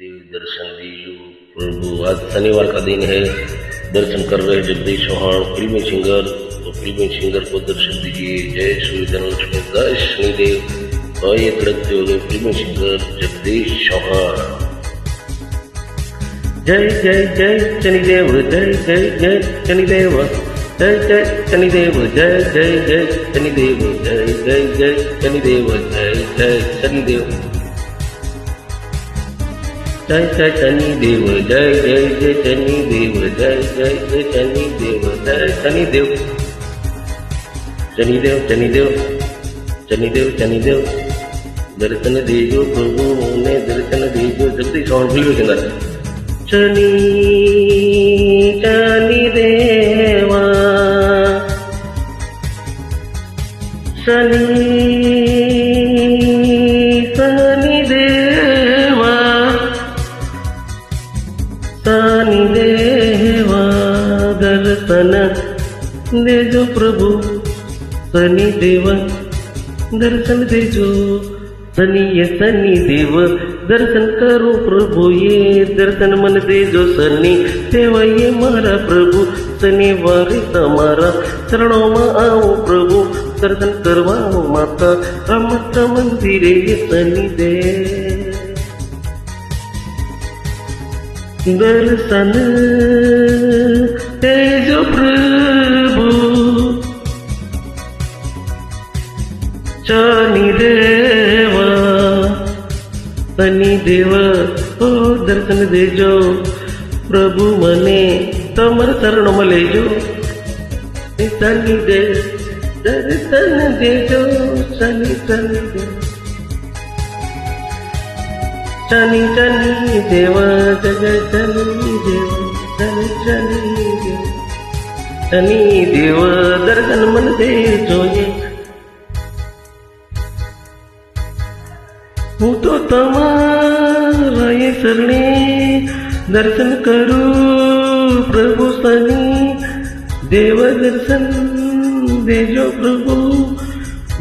देव दर्शन दीजो प्रभु। आज शनिवार का दिन है, दर्शन कर रहे जगदीश चौहान फिल्मी सिंगर, तो फिल्मी सिंगर को दर्शन दीजिए। जय श्री धनलक्ष्मी, जय शनिदेव। तो ये तड़कते हो गए फिल्मी सिंगर जगदीश चौहान। जय जय जय शनिदेव, जय जय जय शनिदेव, जय जय शनिदेव, जय जय जय शनिदेव, जय जय जय शनिदेव, जय जय शनिदेव, जय जय शनिदेव, जय जय जय शनिदेव, जय जय जय शनिदेव, जय शनिदेव, शनिदेव शनिदेव शनिदेव शनिदेव। दर्शन दीजो प्रभु, मुझे दर्शन दीजो। जगदीश चौहान फिल्मी सिंगर। शनि शनि देवा, शनि शनि देवा, शनि देवा। दर्शन देजो प्रभु, शनि देवा दर्शन देजो। शनि देव दर्शन करो प्रभु, ये दर्शन मन देजो। शनि देवा ये मारा प्रभु, शनिवार तमारा चरणों में आओ प्रभु। दर्शन करवाओ माता कामाख्या मंदिर, ये शनि देव दर्शन देजो प्रभु। शनि देवा, शनि देव ओ दर्शन देजो प्रभु, मने तमर शरण में लेजो। शनि देव दर्शन देजो, शनि शनि देव, शनि शनि देव, जय शनि देव, शनि शनि देव, शनि देव दर्शन मन देजो। ये हूँ तो तमारा ये शरणे दर्शन करूं प्रभु। शनि देव दर्शन देजो प्रभु।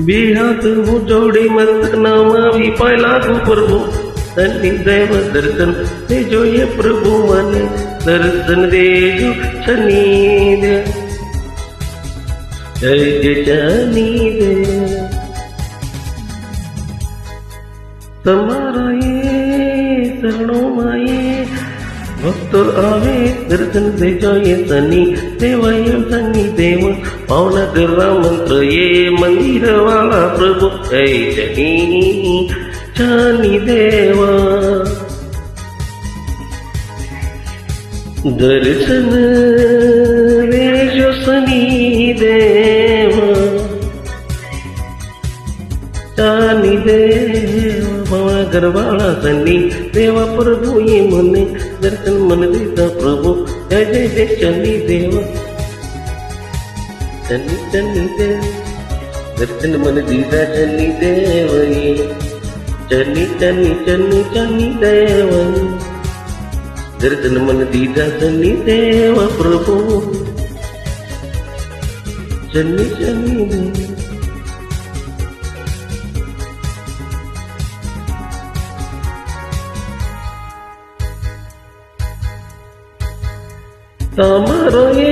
बी हाथ हूँ जोड़ी मस्तक नामा भी पाए लागू प्रभु। शनि देव दर्शन देजो ये प्रभु, मने दर्शन देजो शनि देव। जय जय शनि देव, तुम्हारा ये शरणों माये भक्त आवे दर्शन देजो। ये शनि देव, ये शनि देव पावन गर्रा मंत्र ये मंदिर वाला प्रभु। जय शनि शनि देवा दर्शन देजो शनि देवा। शनि देव गरवाला शनि देवा प्रभु, ये मने दर्शन मन देता प्रभु। जय जय जय शनि देव, शनि शनि देव दर्शन मन दीदा शनि देव। ये शनि शनि शनि शनि देव दर्शन मन दीदा शनि देव प्रभु। शनि शनि देव तमारो ये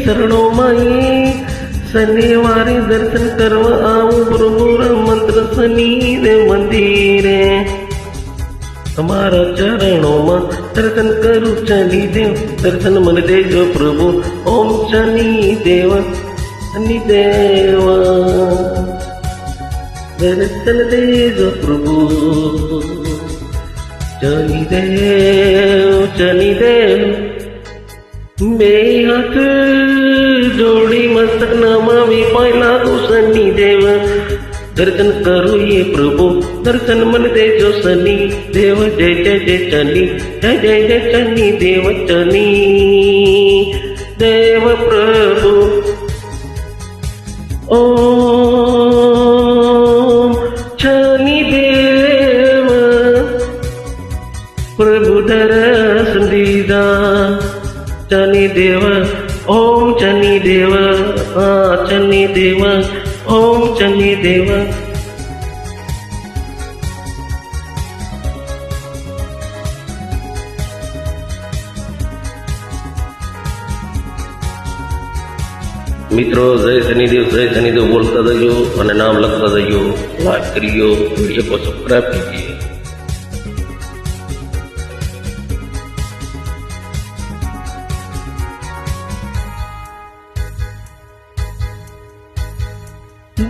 शरणों माये शनिवार दर्शन करवा आऊं प्रभु। मंत्र शनि देव मंदिर हमारा चरणों में दर्शन करूं शनि देव। दर्शन मन देजो प्रभु, ओम शनि देव, शनि देव दर्शन देजो प्रभु। शनि देव, शनि देव मेरे हाथ जोड़ी मस्तक नमामि पाए लागू शनि देव। दर्शन करो ये प्रभु, दर्शन मन देजो शनि देव। जय जय जय शनि, जय जय जय शनि देव, शनि देव प्रभु। ओम शनि देव प्रभु दर्शन दीदा। शनि देव ओम शनि देव, शनि देव ओम शनि देव। મિત્રો જય શનિદેવ બોલતા જજો અને નામ લખતા જજો, લાઈક કરીજો, वीडियो को सब्सक्राइब कीजिए।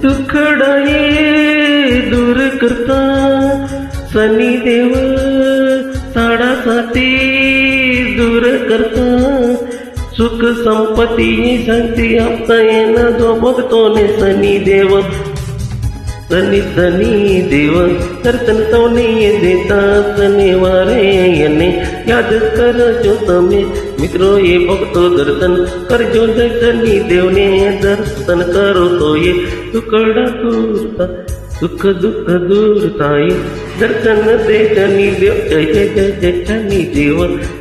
दुखडाये दूर करता शनिदेव, साडासाती दूर करता, सुख संपत्ती शांती आपता येना जो बघतो ने शनिदेव, शनिदेव दर्शन सौने देता शनिवारे येने याद करजो तमे मित्रों, ये भक्तो दर्शन करजो जय शनिदेव ने दर्शन करो तो ये दुखड़ा दूरता, दुख दूरता ये दर्शन दे शनिदेव, जय जय जय जय शनिदेव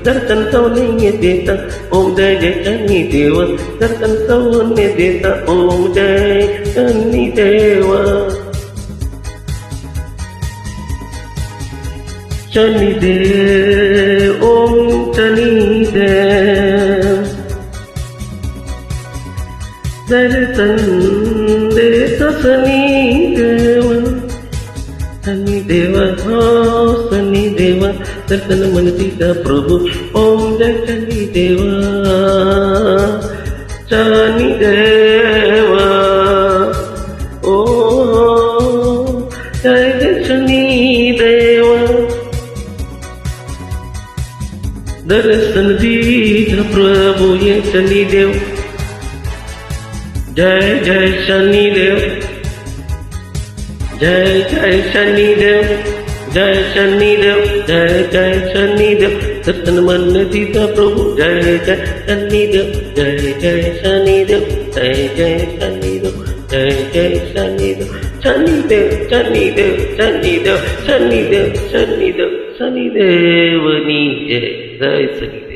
दर्शन सौने देता, ओम जय जय शनिदेव दर्शन सौने देता, ओम जय शनिदेव। शनिदेव ओम शनिदेव दर्शन देता शनिदेव, शनिदेव हो शनिदेव दर्शन मन देता प्रभु, ओम जय शनिदेव, शनिदेव ओ जय जय शनिदेव दर्शन दीजिए प्रभु ये शनिदेव, जय जय शनिदेव, जय जय शनिदेव, जय शनिदेव, जय जय शनिदेव दर्शन मन दीता प्रभु, जय जय शनिदेव, जय जय शनिदेव, जय जय शनिदेव, जय जय शनिदेव, शनिदेव शनिदेव शनिदेव शनिदेव शनिदेव शनिदेव नी जय, जय शनिदेव।